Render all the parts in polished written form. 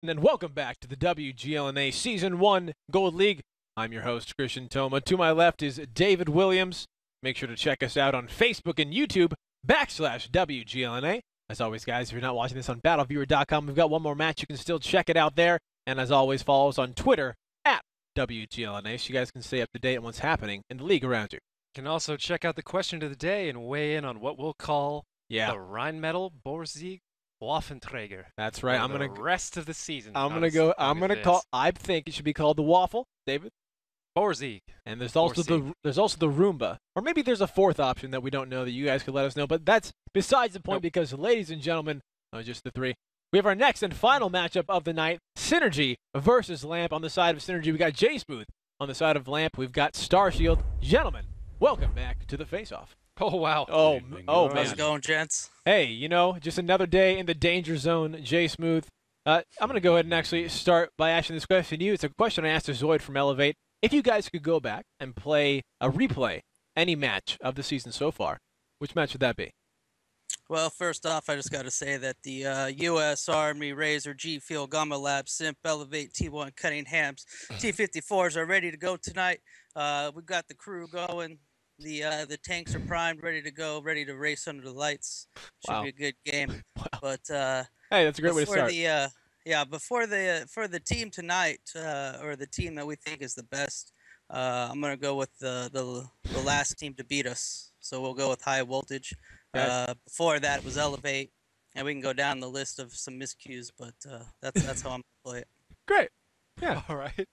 And welcome back to the WGLNA Season 1 Gold League. I'm your host, Christian Toma. To my left is David Williams. Make sure to check us out on Facebook and YouTube, /WGLNA. As always, guys, if you're not watching this on BattleViewer.com, we've got one more match. You can still check it out there. And as always, follow us on Twitter, @WGLNA, so you guys can stay up to date on what's happening in the league around you. You can also check out the question of the day and weigh in on what we'll call the Rheinmetall Borsig Waffenträger. That's right. The rest of the season. I think it should be called the Waffle, David. Borsig. And there's also the Roomba, or maybe there's a fourth option that we don't know that you guys could let us know. But that's besides the point, because, ladies and gentlemen, just the three. We have our next and final matchup of the night: Synrgy versus Lamp. On the side of Synrgy, we got J Smooth. On the side of Lamp, we've got Starshield. Gentlemen, welcome back to the face-off. Oh, wow. Oh, man. How's it going, gents? Hey, just another day in the danger zone, J Smooth. I'm going to go ahead and actually start by asking this question to you. It's a question I asked to Zoid from Elevate. If you guys could go back and replay any match of the season so far, which match would that be? Well, first off, I just got to say that the U.S. Army Razor, G Field, Gamma Lab, Simp, Elevate, T1, Cunninghams, T-54s are ready to go tonight. We've got the crew going. The tanks are primed, ready to go, ready to race under the lights. Should be a good game. Wow. But hey, that's a great way to start. For the team tonight, or the team that we think is the best, I'm gonna go with the last team to beat us. So we'll go with High Voltage. Okay. Before that it was Elevate, and we can go down the list of some miscues, but that's how I'm gonna play it. Great. Yeah. All right.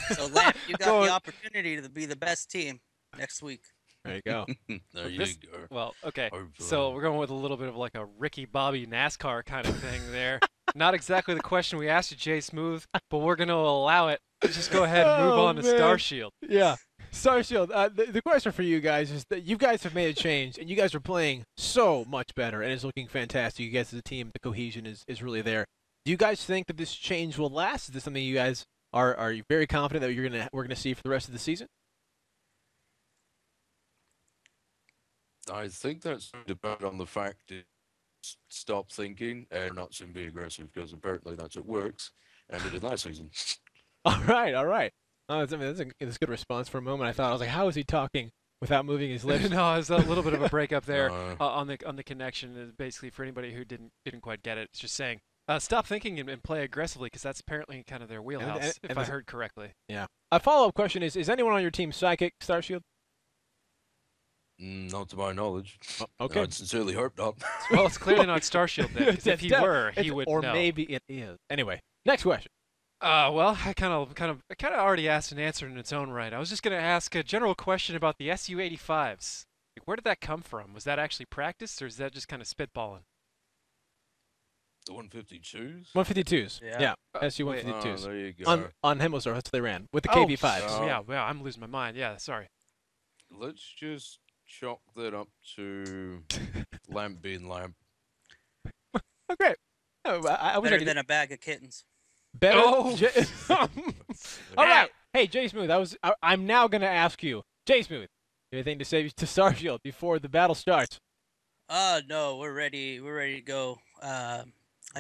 So Lamp, you got the opportunity to be the best team next week. There you go. There you go. Well, okay. So we're going with a little bit of like a Ricky Bobby NASCAR kind of thing there. Not exactly the question we asked you, Jay Smooth, but we're going to allow it. Just go ahead and move on to Starshield. Yeah. Starshield, the question for you guys is that you guys have made a change, and you guys are playing so much better, and it's looking fantastic. You guys as a team, the cohesion is really there. Do you guys think that this change will last? Is this something you guys are you very confident that we're gonna see for the rest of the season? I think that's dependent on the fact that stop thinking and not simply aggressive, because apparently that's what works, and it did last season. All right. Oh, that's a good response. For a moment, I was like, how is he talking without moving his lips? No, it was a little bit of a breakup there on the connection. Basically, for anybody who didn't quite get it, it's just saying stop thinking and play aggressively, because that's apparently kind of their wheelhouse, if I heard correctly. Yeah. A follow-up question is anyone on your team psychic, Starshield? Not to my knowledge. Okay. I'd sincerely hope not. Well, it's clearly not Starshield then, because if he were, he would or know. Or maybe it is. Anyway, next question. Well, I kind of already asked and answered in its own right. I was just going to ask a general question about the Su-85s. Like, where did that come from? Was that actually practiced, or is that just kind of spitballing? The 152s? 152s. Yeah. Su-152s. Oh, there you go. On Himmelsdorf, that's what they ran with the KV-5s. Yeah, I'm losing my mind. Yeah, sorry. Let's just chalk that up to Lamp being Lamp. Okay. I wish Better than a bag of kittens. Better. Oh. All right. Hey, J Smooth. I'm now gonna ask you, J Smooth, anything to say to Starshield before the battle starts? No, we're ready. We're ready to go. I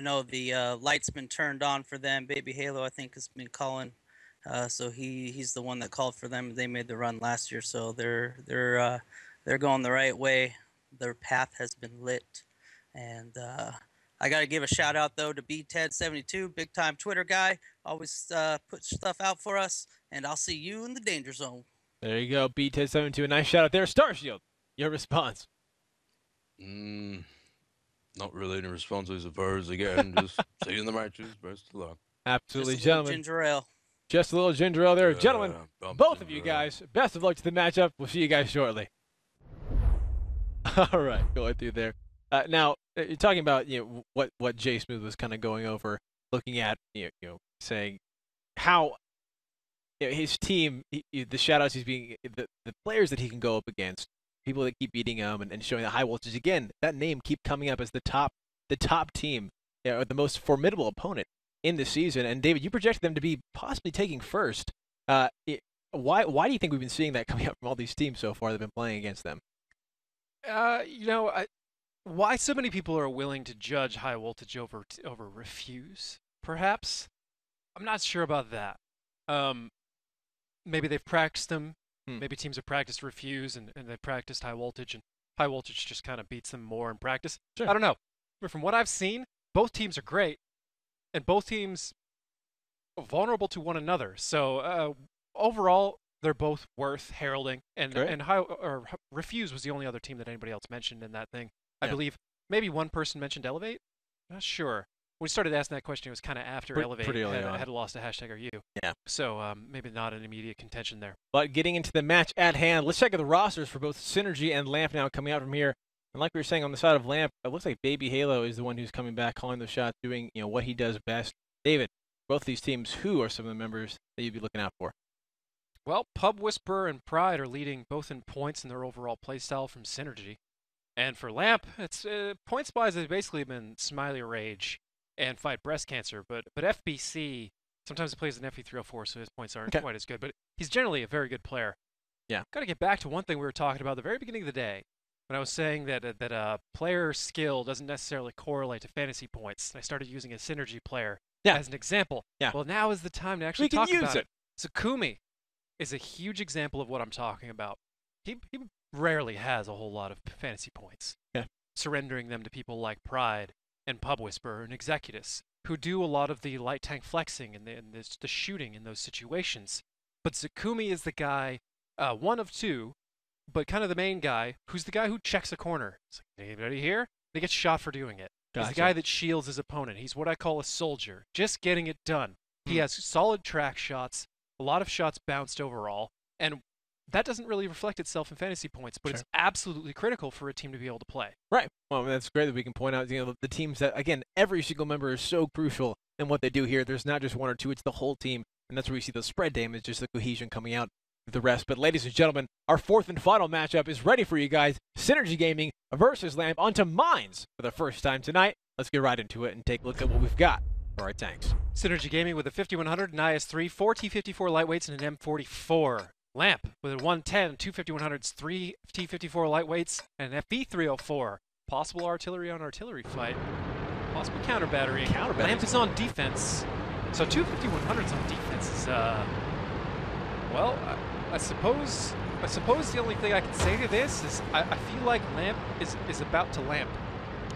know the light's been turned on for them. Baby Halo, I think, has been calling. So he's the one that called for them. They made the run last year, so they're going the right way. Their path has been lit, and I got to give a shout out though to BTED72, big time Twitter guy. Always put stuff out for us, and I'll see you in the danger zone. There you go, BTED72. A nice shout out there, Starshield. Your response? Not really any responses of hers again. Just see you in the matches. Best of luck. Absolutely, Just gentlemen. Ginger ale. Just a little ginger ale there. Gentlemen, both of you guys, best of luck to the matchup. We'll see you guys shortly. All right, going through there. Now, you're talking about what Jay Smooth was kind of going over, looking at saying how his team, the shout-outs he's being, the players that he can go up against, people that keep beating him and showing the high voltage. Again, that name keep coming up as the top team, or the most formidable opponent in the season. And David, you projected them to be possibly taking first. Why do you think we've been seeing that coming up from all these teams so far that have been playing against them? Why so many people are willing to judge high voltage over refuse, perhaps? I'm not sure about that. Maybe they've practiced them. Hmm. Maybe teams have practiced Refuse and they practiced High Voltage, and High Voltage just kind of beats them more in practice. Sure. I don't know. But from what I've seen, both teams are great, and both teams are vulnerable to one another. So overall, they're both worth heralding. And Great. and Refuse was the only other team that anybody else mentioned in that thing. I Yeah. believe maybe one person mentioned Elevate. Not sure. When we started asking that question, it was kind of after Elevate pretty early on. had lost to #RU. Yeah. So maybe not an immediate contention there. But getting into the match at hand, let's check out the rosters for both Synrgy and Lamp now coming out from here. And like we were saying on the side of Lamp, it looks like Baby Halo is the one who's coming back, calling the shots, doing what he does best. David, both these teams, who are some of the members that you'd be looking out for? Well, Pub Whisperer and Pride are leading both in points in their overall playstyle from Synrgy. And for Lamp, it's points-wise, it's basically been Smiley Rage and Fight Breast Cancer. But FBC, sometimes he plays an FE304, so his points aren't quite as good. But he's generally a very good player. Yeah. Got to get back to one thing we were talking about at the very beginning of the day, when I was saying that player skill doesn't necessarily correlate to fantasy points. I started using a Synrgy player as an example. Yeah. Well, now is the time to actually We can talk use about it. Zakumi is a huge example of what I'm talking about. He rarely has a whole lot of fantasy points. Yeah. Surrendering them to people like Pride and Pub Whisperer and Executus, who do a lot of the light tank flexing and the shooting in those situations. But Zakumi is the guy, one of two, but kind of the main guy, who's the guy who checks a corner. It's like, anybody here? They get shot for doing it. He's the guy that shields his opponent. He's what I call a soldier, just getting it done. He has solid track shots, a lot of shots bounced overall, and that doesn't really reflect itself in fantasy points, but it's absolutely critical for a team to be able to play. Right. Well, that's great that we can point out the teams that, again, every single member is so crucial in what they do here. There's not just one or two, it's the whole team, and that's where we see the spread damage, just the cohesion coming out of the rest. But ladies and gentlemen, our fourth and final matchup is ready for you guys. Synrgy Gaming versus Lamp onto Mines for the first time tonight. Let's get right into it and take a look at what we've got for our tanks. Synrgy Gaming with a 5100, an IS-3, 4 T-54 lightweights, and an M44. Lamp with a 110, 2 5100s, 3 T-54 lightweights, and an FB304. Possible artillery on artillery fight. Possible counter battery. Lamp is on defense. So 2 5100s on defense is, well, I suppose the only thing I can say to this is I feel like Lamp is about to lamp.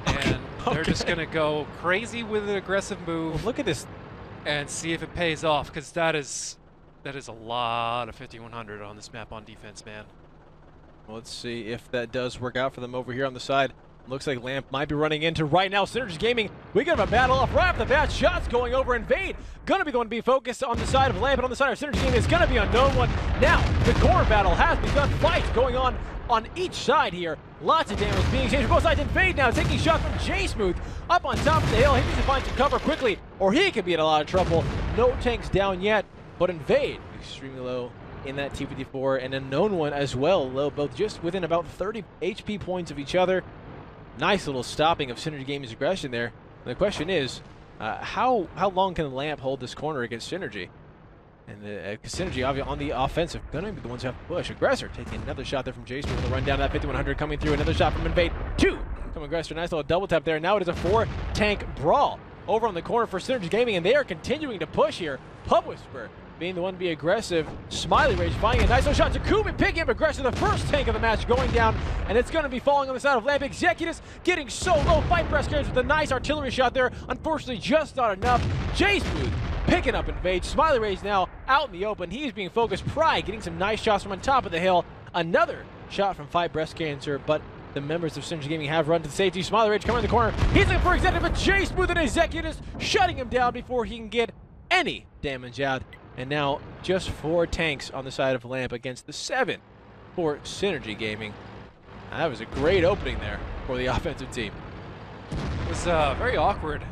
And they're just going to go crazy with an aggressive move. Well, look at this. And see if it pays off, because that is a lot of 5100 on this map on defense, man. Well, let's see if that does work out for them over here on the side. Looks like Lamp might be running into right now. Synrgy Gaming, we got a battle off right off the bat. Shots going over. Invade gonna be the one to be focused on the side of Lamp, and on the side of Synrgy Gaming is gonna be Unknown One. Now the core battle has begun. Fights going on each side here. Lots of damage being exchanged from both sides. Invade now taking shots from J-Smooth up on top of the hill. He needs to find some cover quickly, or he could be in a lot of trouble. No tanks down yet, but Invade extremely low in that T-54, and Unknown One as well, low, both just within about 30 HP points of each other. Nice little stopping of Synrgy Gaming's aggression there. And the question is, how long can Lamp hold this corner against Synrgy? And Synrgy on the offensive, gonna be the ones who have to push. Aggressor taking another shot there from Jason with a run down that 5100 coming through. Another shot from Invade. Two from Aggressor. Nice little double tap there. Now it is a 4-tank brawl over on the corner for Synrgy Gaming, and they are continuing to push here. Pub Whisperer being the one to be aggressive. Smiley Rage finding a nice little shot. Zakumi picking up Aggressor, the first tank of the match going down, and it's going to be falling on the side of Lamp. Executus getting so low. Fight Breast Carriers with a nice artillery shot there. Unfortunately, just not enough. J-Smooth picking up Invade. Smiley Rage now out in the open. He's being focused. Pride getting some nice shots from on top of the hill. Another shot from Fight Breast Cancer, but the members of Synrgy Gaming have run to the safety. Smiley Rage coming in the corner. He's looking for Executus, but J-Smooth and Executus shutting him down before he can get any damage out. And now just 4 tanks on the side of Lamp against the 7 for Synrgy Gaming. That was a great opening there for the offensive team. It was a very awkward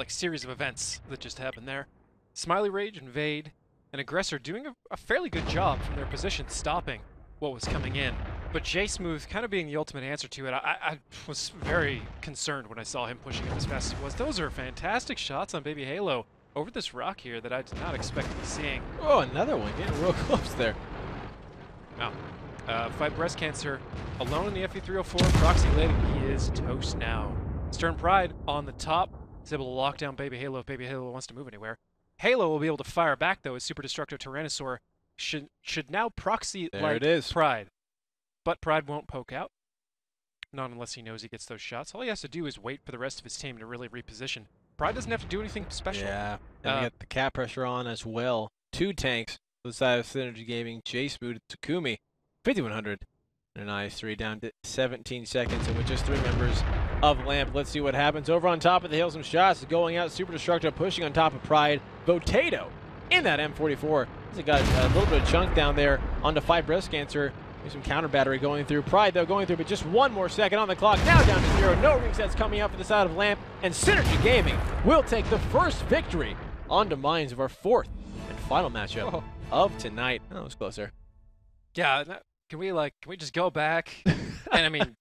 series of events that just happened there. Smiley Rage, Invade, and Aggressor doing a fairly good job from their position stopping what was coming in. But J-Smooth kind of being the ultimate answer to it. I was very concerned when I saw him pushing up as fast as he was. Those are fantastic shots on Baby Halo over this rock here that I did not expect to be seeing. Oh, another one getting real close there. Now, Fight Breast Cancer alone in the FE304, proxy lit. He is toast now. Stern Pride on the top. He's able to lock down Baby Halo if Baby Halo wants to move anywhere. Halo will be able to fire back, though, as Super Destructive Tyrannosaur should now proxy There like it is. Pride. But Pride won't poke out. Not unless he knows he gets those shots. All he has to do is wait for the rest of his team to really reposition. Pride doesn't have to do anything special. Yeah, and we got the cap pressure on as well. 2 tanks to the side of Synrgy Gaming. J-Smooth, Takumi, 5100, and an IS-3 down to 17 seconds. And with just 3 members of Lamp, let's see what happens. Over on top of the hill, some shots going out. Super Destructive pushing on top of Pride. Potato in that M44. He's got a little bit of chunk down there onto 5 breast cancer. There's some counter battery going through. Pride, though, going through, but just 1 more second on the clock. Now down to 0. No resets coming up for the side of Lamp. And Synrgy Gaming will take the first victory on the minds of our 4th and final matchup of tonight. Oh, it was closer. Yeah, can we just go back? And I mean,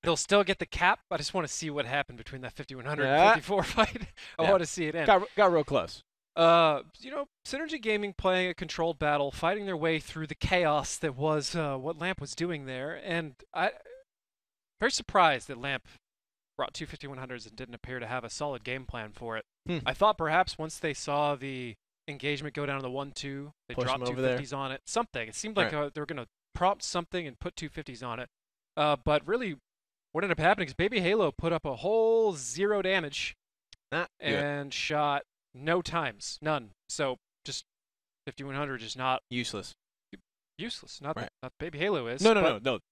they'll still get the cap. I just want to see what happened between that 5100 and 54 fight. I want to see it end. Got real close. You know, Synrgy Gaming playing a controlled battle, fighting their way through the chaos that was what Lamp was doing there, and very surprised that Lamp brought 2 5100s and didn't appear to have a solid game plan for it. I thought perhaps once they saw the engagement go down to the 1-2, they dropped 250s on it. Something. It seemed like they were going to prompt something and put 250s on it. But really, what ended up happening is Baby Halo put up a whole 0 damage and shot no times, none. So just 5100 is not useless. Not Baby Halo is. No.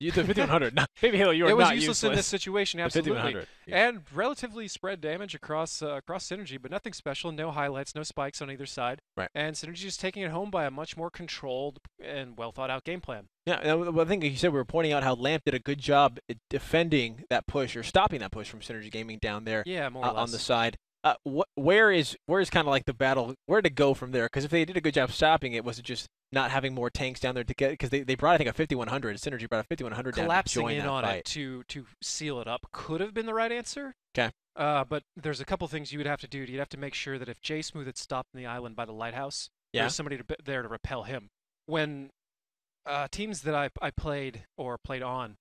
You the 5100. Not Baby Halo. You are not useless. It was useless in this situation, absolutely. Yeah. And relatively spread damage across Synrgy, but nothing special. No highlights, no spikes on either side. Right. And Synrgy is taking it home by a much more controlled and well thought out game plan. Yeah, I think you said we were pointing out how Lamp did a good job at defending that push or stopping that push from Synrgy Gaming down there. Yeah, more or less. On the side. Where is kind of like the battle? Where to go from there? Because if they did a good job stopping it, was it just not having more tanks down there to get? Because they brought, I think, a 5100. Synrgy brought a 5100 down to join in that on fight. it to seal it up could have been the right answer. Okay. But there's a couple things you would have to do. You'd have to make sure that if J-Smooth had stopped in the island by the lighthouse, there's somebody there to repel him. When teams that I played or played on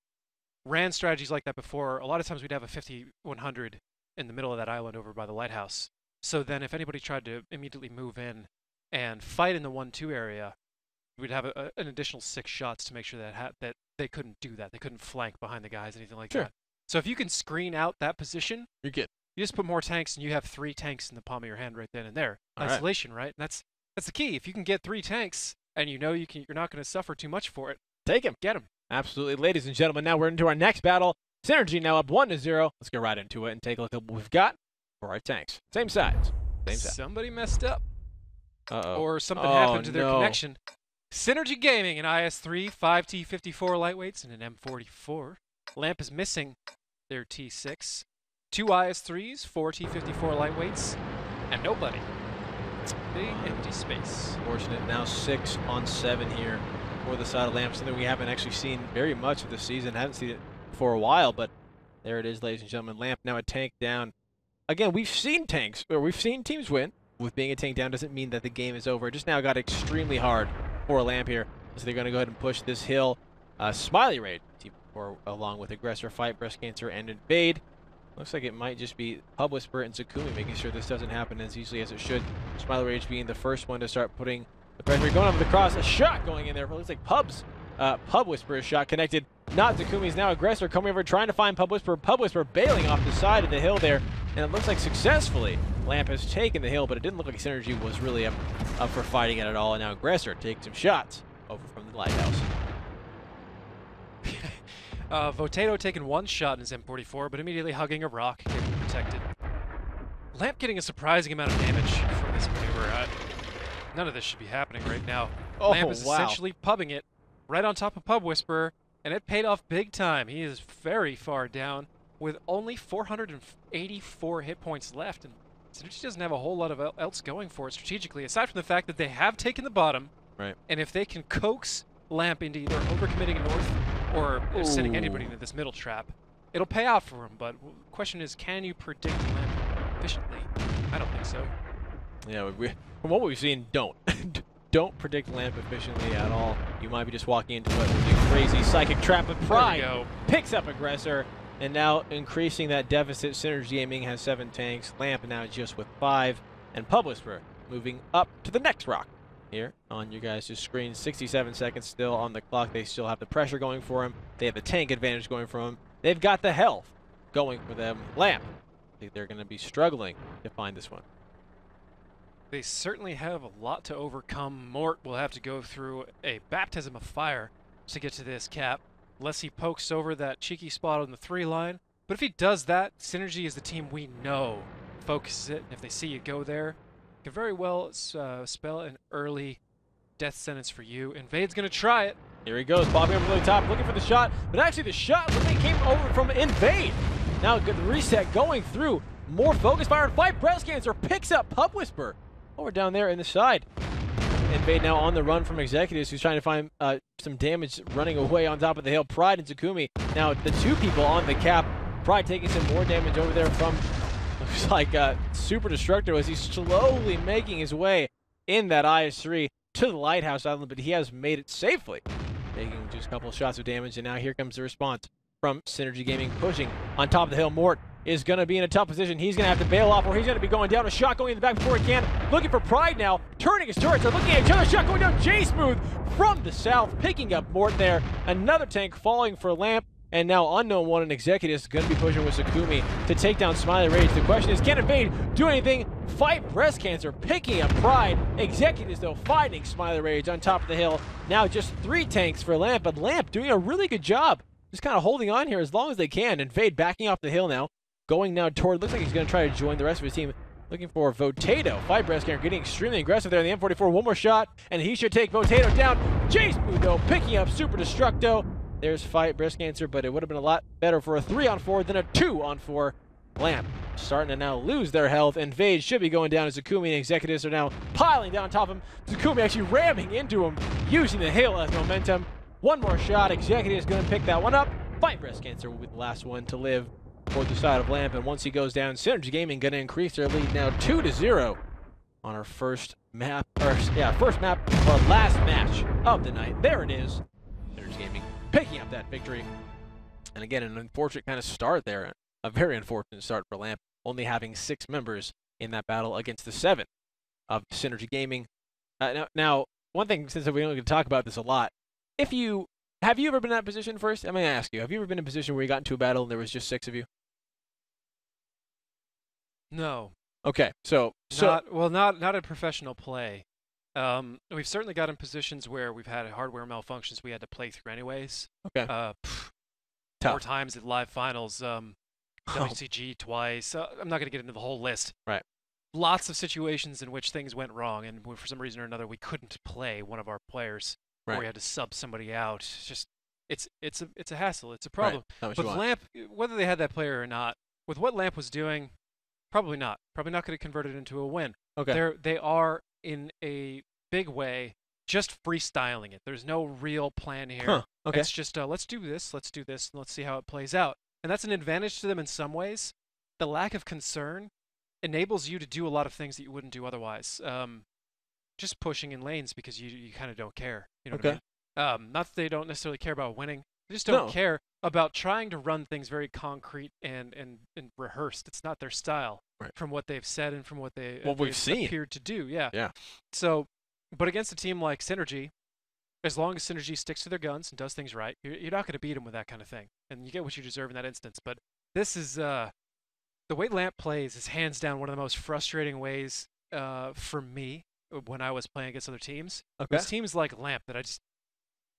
ran strategies like that before, a lot of times we'd have a 5100 in the middle of that island over by the lighthouse. So then if anybody tried to immediately move in and fight in the 1-2 area, we'd have an additional 6 shots to make sure that they couldn't do that. They couldn't flank behind the guys, anything like that. So if you can screen out that position, you're good. You just put more tanks and you have 3 tanks in the palm of your hand right then and there. Isolation, right? And that's the key. If you can get 3 tanks and you know you're not going to suffer too much for it, take him. Get him. Absolutely. Ladies and gentlemen, now we're into our next battle. Synrgy now up 1-0. Let's get right into it and take a look at what we've got for our tanks. Same sides. Same side. Somebody messed up. Or something Oh, happened to their no. connection. Synrgy Gaming, an IS-3, 5 T-54 lightweights, and an M44. Lamp is missing their T-6. 2 IS-3s, 4 T-54 lightweights, and nobody. Big empty space. Fortunate now 6 on 7 here for the side of Lamp. Something we haven't actually seen very much of this season. Haven't seen it for a while, but there it is, ladies and gentlemen. Lamp now a tank down. Again, we've seen tanks, or we've seen teams win. With being a tank down doesn't mean that the game is over. It just now got extremely hard for Lamp here. So they're going to go ahead and push this hill. Smiley Raid, or along with Aggressor, Fight, Breast Cancer, and Invade. Looks like it might just be Pub Whisper and Zakumi making sure this doesn't happen as easily as it should. Smiley Rage being the first one to start putting the pressure. Going over the cross, a shot going in there. It looks like Pub Whisper's shot connected. Not Zakumi's now Aggressor coming over trying to find Pub Whisper. Pub Whisper bailing off the side of the hill there. And it looks like successfully Lamp has taken the hill, but it didn't look like Synrgy was really up for fighting it at all. And now Aggressor takes some shots over from the lighthouse. Potato taking 1 shot in his M44, but immediately hugging a rock, getting protected. Lamp getting a surprising amount of damage from this maneuver. None of this should be happening right now. Lamp is essentially pubbing it right on top of Pub Whisperer, and it paid off big time. He is very far down with only 484 hit points left, and Synrgy doesn't have a whole lot of else going for it strategically, aside from the fact that they have taken the bottom, right? And if they can coax Lamp into either overcommitting north or sending anybody into this middle trap, it'll pay off for him. But the question is, can you predict Lamp efficiently? I don't think so. Yeah, from what we've seen, don't. Don't predict Lamp efficiently at all. You might be just walking into a crazy psychic trap of Pride. Picks up Aggressor, And now increasing that deficit, Synrgy Gaming has 7 tanks, Lamp now just with 5, and Pub Whisperer moving up to the next rock. Here on your guys' screen, 67 seconds still on the clock. They still have the pressure going for him. They have the tank advantage going for them. They've got the health going for them. Lamp, I think they're going to be struggling to find this one. They certainly have a lot to overcome. Mort will have to go through a baptism of fire to get to this cap, unless he pokes over that cheeky spot on the 3 line. But if he does that, Synrgy is the team we know focuses it, and if they see you go there, can very well spell an early death sentence for you. Invade's going to try it. Here he goes, popping up really top, looking for the shot, but actually the shot came over from Invade. Now the reset going through. More focus fire and fight. Breast Cancer picks up Pub Whisper over down there in the side. Invade now on the run from Executives, who's trying to find some damage running away on top of the hill. Pride and Zakumi. Now the 2 people on the cap. Pride taking some more damage over there from, looks like Super Destructor as he's slowly making his way in that IS-3 to the Lighthouse Island, but he has made it safely, taking just a couple of shots of damage. And now here comes the response from Synrgy Gaming, pushing on top of the hill. Mort is going to be in a tough position. He's going to have to bail off, or he's going to be going down. A shot going in the back before he can. Looking for Pride now, turning his turrets. They're looking at each other. Shot going down. J-Smooth from the south, picking up Mort there. Another tank falling for Lamp. And now Unknown One and Executives going to be pushing with Zakumi to take down Smiley Rage. The question is, can Invade do anything? Fight Breast Cancer, picking up Pride. Executives, though, fighting Smiley Rage on top of the hill. Now just 3 tanks for Lamp, but Lamp doing a really good job. Just kind of holding on here as long as they can. Invade backing off the hill now. Going now toward, looks like he's going to try to join the rest of his team. Looking for Votato. Fight Breast Cancer getting extremely aggressive there in the M44. One more shot, and he should take Votato down. J-Smooth, though, picking up Super Destructo. There's Fight Breast Cancer, but it would have been a lot better for a 3-on-4 than a 2-on-4. Lamp starting to now lose their health. Invade should be going down as Zakumi and Executives are now piling down on top of him. Zakumi actually ramming into him, using the hill as momentum. One more shot. Executives going to pick that one up. Fight Breast Cancer will be the last one to live for the side of Lamp, and once he goes down, Synrgy Gaming going to increase their lead now 2-0 on our first map, or last match of the night. There it is. Synrgy Gaming picking up that victory. And again, an unfortunate kind of start there. A very unfortunate start for Lamp, only having 6 members in that battle against the 7 of Synrgy Gaming. Now, one thing, since we don't get to talk about this a lot, have you ever been in that position first? I'm going to ask you, have you ever been in a position where you got into a battle and there was just 6 of you? No. Okay, so not in professional play. We've certainly got in positions where we've had hardware malfunctions we had to play through anyways. Okay. 4 times at live finals, WCG twice. I'm not going to get into the whole list. Right. Lots of situations in which things went wrong, and for some reason or another, we couldn't play one of our players, or we had to sub somebody out. It's a hassle. It's a problem. Right. With Lamp, whether they had that player or not, with what Lamp was doing, probably not. Probably not going to convert it into a win. Okay. They are in a big way just freestyling it. There's no real plan here. Huh. Okay. It's just let's do this, and let's see how it plays out. And that's an advantage to them in some ways. The lack of concern enables you to do a lot of things that you wouldn't do otherwise. Just pushing in lanes because you kind of don't care. You know what I mean? Not that they don't necessarily care about winning. They just don't care about trying to run things very concrete and rehearsed. It's not their style from what they've said and from what we've seen appeared to do. Yeah. So, but against a team like Synrgy, as long as Synrgy sticks to their guns and does things right, you're not going to beat them with that kind of thing. And you get what you deserve in that instance. But this is the way Lamp plays is hands down one of the most frustrating ways for me when I was playing against other teams. Okay. It's teams like Lamp that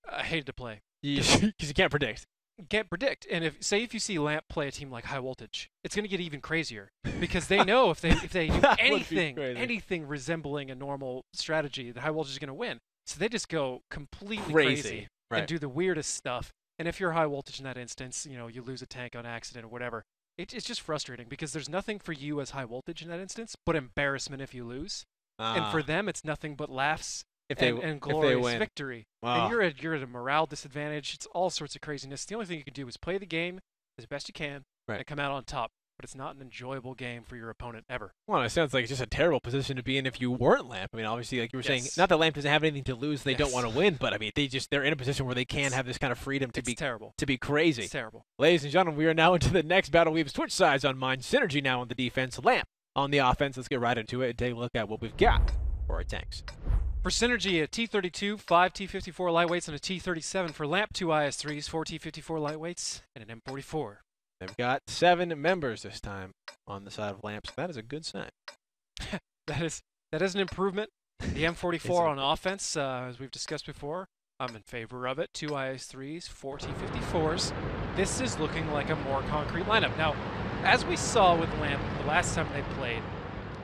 I hated to play. Because you can't predict. Can't predict. And if you see Lamp play a team like High Voltage, it's going to get even crazier because they know if they do anything resembling a normal strategy, that High Voltage is going to win. So they just go completely crazy and do the weirdest stuff. And if you're High Voltage in that instance, you lose a tank on accident or whatever. It's just frustrating because there's nothing for you as High Voltage in that instance but embarrassment if you lose. And for them, it's nothing but laughs and glorious victory. Wow. And you're at a morale disadvantage. It's all sorts of craziness. The only thing you can do is play the game as best you can and come out on top. but it's not an enjoyable game for your opponent ever. Well, it sounds like it's just a terrible position to be in if you weren't Lamp. I mean, obviously, like you were saying, Yes. not that Lamp doesn't have anything to lose, they don't Yes. want to win, but I mean, they're in a position where they can have this kind of freedom to It's be terrible. crazy. It's terrible. Ladies and gentlemen, we are now into the next battle. We've switched sides on mine. Synrgy now on the defense, Lamp on the offense. Let's get right into it and take a look at what we've got for our tanks. For Synrgy, a T32, 5 T54 lightweights, and a T37. For Lamp, 2 IS3s, 4 T54 lightweights, and an M44. They've got 7 members this time on the side of Lamp, so that is a good sign. That is an improvement. The M44 on offense, as we've discussed before, I'm in favor of it. 2 IS3s, 4 T54s. This is looking like a more concrete lineup. Now, as we saw with Lamp the last time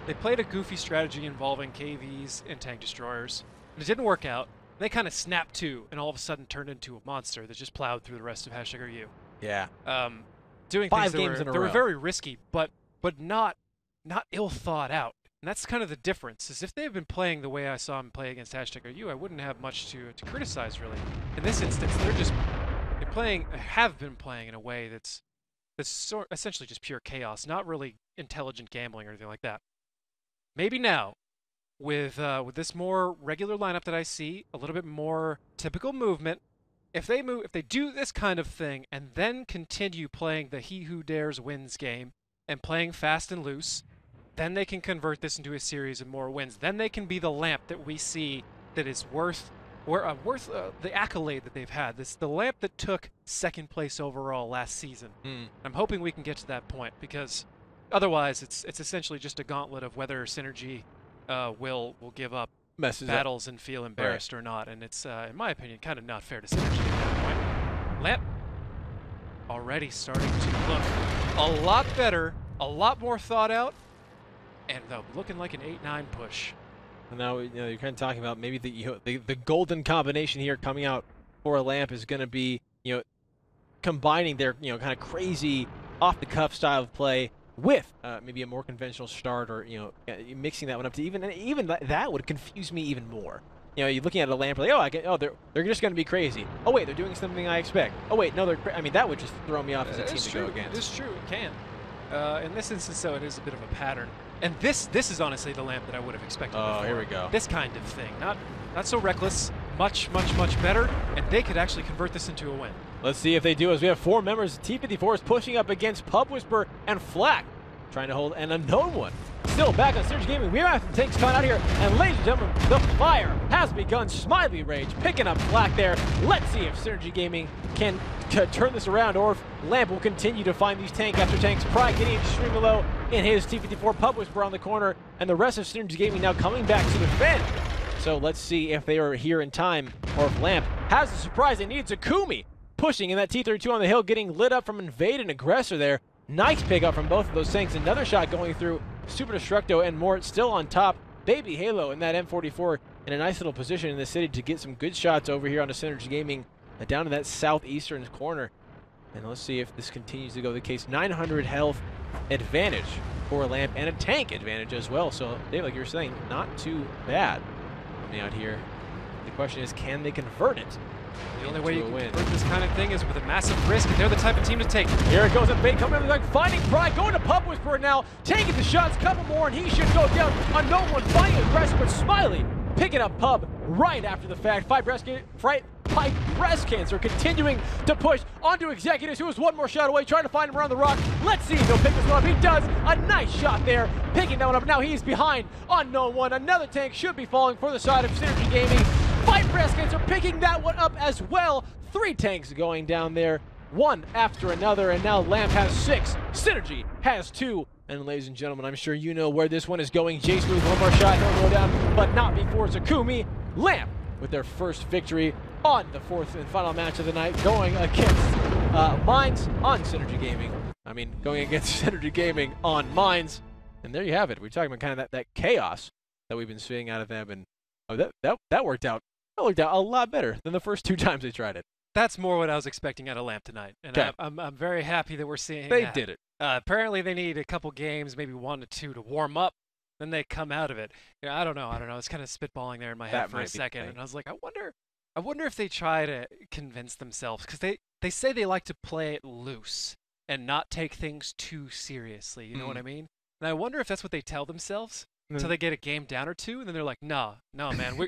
they played a goofy strategy involving KVs and tank destroyers. And it didn't work out. They kind of snapped to, and all of a sudden turned into a monster that just plowed through the rest of #RU. Yeah. Doing 5 things games in a that were row. very risky, but not ill thought out. And that's kind of the difference. Is if they had been playing the way I saw them play against #RU, I wouldn't have much to criticize really. In this instance, have been playing in a way that's essentially just pure chaos, not really intelligent gambling or anything like that. Maybe now, with this more regular lineup that I see, a little bit more typical movement, if they do this kind of thing and then continue playing the he who dares wins game and playing fast and loose, then they can convert this into a series of more wins. Then they can be the Lamp that we see that is worth the accolade that they've had. This the Lamp that took 2nd place overall last season. I'm hoping we can get to that point, because otherwise it's essentially just a gauntlet of whether Synrgy will give up battles and feel embarrassed or not, and it's in my opinion kind of not fair to Synrgy at that point. Lamp already starting to look a lot better, a lot more thought out, and looking like an 8-9 push. And now you're kind of talking about maybe the golden combination here coming out for a Lamp is going to be combining their kind of crazy off the cuff style of play with maybe a more conventional start, or mixing that one up to even that would confuse me even more. You're looking at a Lamp like, they're just going to be crazy. Oh wait, they're doing something I expect. Oh wait, no, I mean, that would just throw me off as a team to go against. It's true, it can. In this instance, though, it is a bit of a pattern. And this is honestly the Lamp that I would have expected before. Here we go. This kind of thing. Not so reckless, much better, and they could actually convert this into a win. Let's see if they do, as we have 4 members. T54 is pushing up against Pub Whisper and Flak, trying to hold an unknown one. Still back on Synrgy Gaming. We're after the tanks coming out here, and ladies and gentlemen, the fire has begun. Smiley Rage picking up Flak there. Let's see if Synrgy Gaming can turn this around, or if Lamp will continue to find these tank after tanks. Pride getting extremely low in his T54. Pub Whisper on the corner, and the rest of Synrgy Gaming now coming back to defend. So let's see if they are here in time, or if Lamp has the surprise. It needs Zakumi pushing in that T32 on the hill, getting lit up from Invade and Aggressor there. Nice pickup from both of those tanks. Another shot going through. Super Destructo and Mort still on top. Baby Halo in that M44 in a nice little position in the city to get some good shots over here onto Synrgy Gaming, down to that southeastern corner. And let's see if this continues to go the case. 900 health advantage for Lamp, and a tank advantage as well. So, Dave, like you were saying, not too bad coming out here. The question is, can they convert it? The only way you can convert this kind of thing is with a massive risk, and they're the type of team to take it. Here it goes, Invade coming in, like finding Pride, going to Pub Whisperer now, taking the shots, couple more, and he should go down. On no one finding Aggressor, but Smiley picking up Pub right after the fact. Five breast cancer continuing to push onto Executives, who is one more shot away, trying to find him around the rock. Let's see if he'll pick this one up. He does. A nice shot there, picking that one up. Now he's behind Unknown One. Another tank should be falling for the side of Synrgy Gaming. 5 breast cancer picking that one up as well. 3 tanks going down there, one after another, and now Lamp has 6. Synrgy has 2. And ladies and gentlemen, I'm sure you know where this one is going. J Smooth, one more shot, he'll go down, but not before Zakumi. Lamp with their first victory on the 4th and final match of the night, going against Mines on Synrgy Gaming. I mean, going against Synrgy Gaming on Mines. And there you have it. We're talking about kind of that chaos that we've been seeing out of them, and that worked out. That worked out a lot better than the first 2 times they tried it. That's more what I was expecting out of Lamp tonight, and Okay. I'm very happy that we're seeing They that. did it. Apparently, they need a couple games, maybe 1 to 2, to warm up. Then they come out of it. I don't know. It's kind of spitballing there in my head That for might a be the second, thing. and I was like, I wonder if they try to convince themselves, because they say they like to play it loose. and not take things too seriously. You know what I mean? And I wonder if that's what they tell themselves until they get a game down or two, and then they're like, no, man, we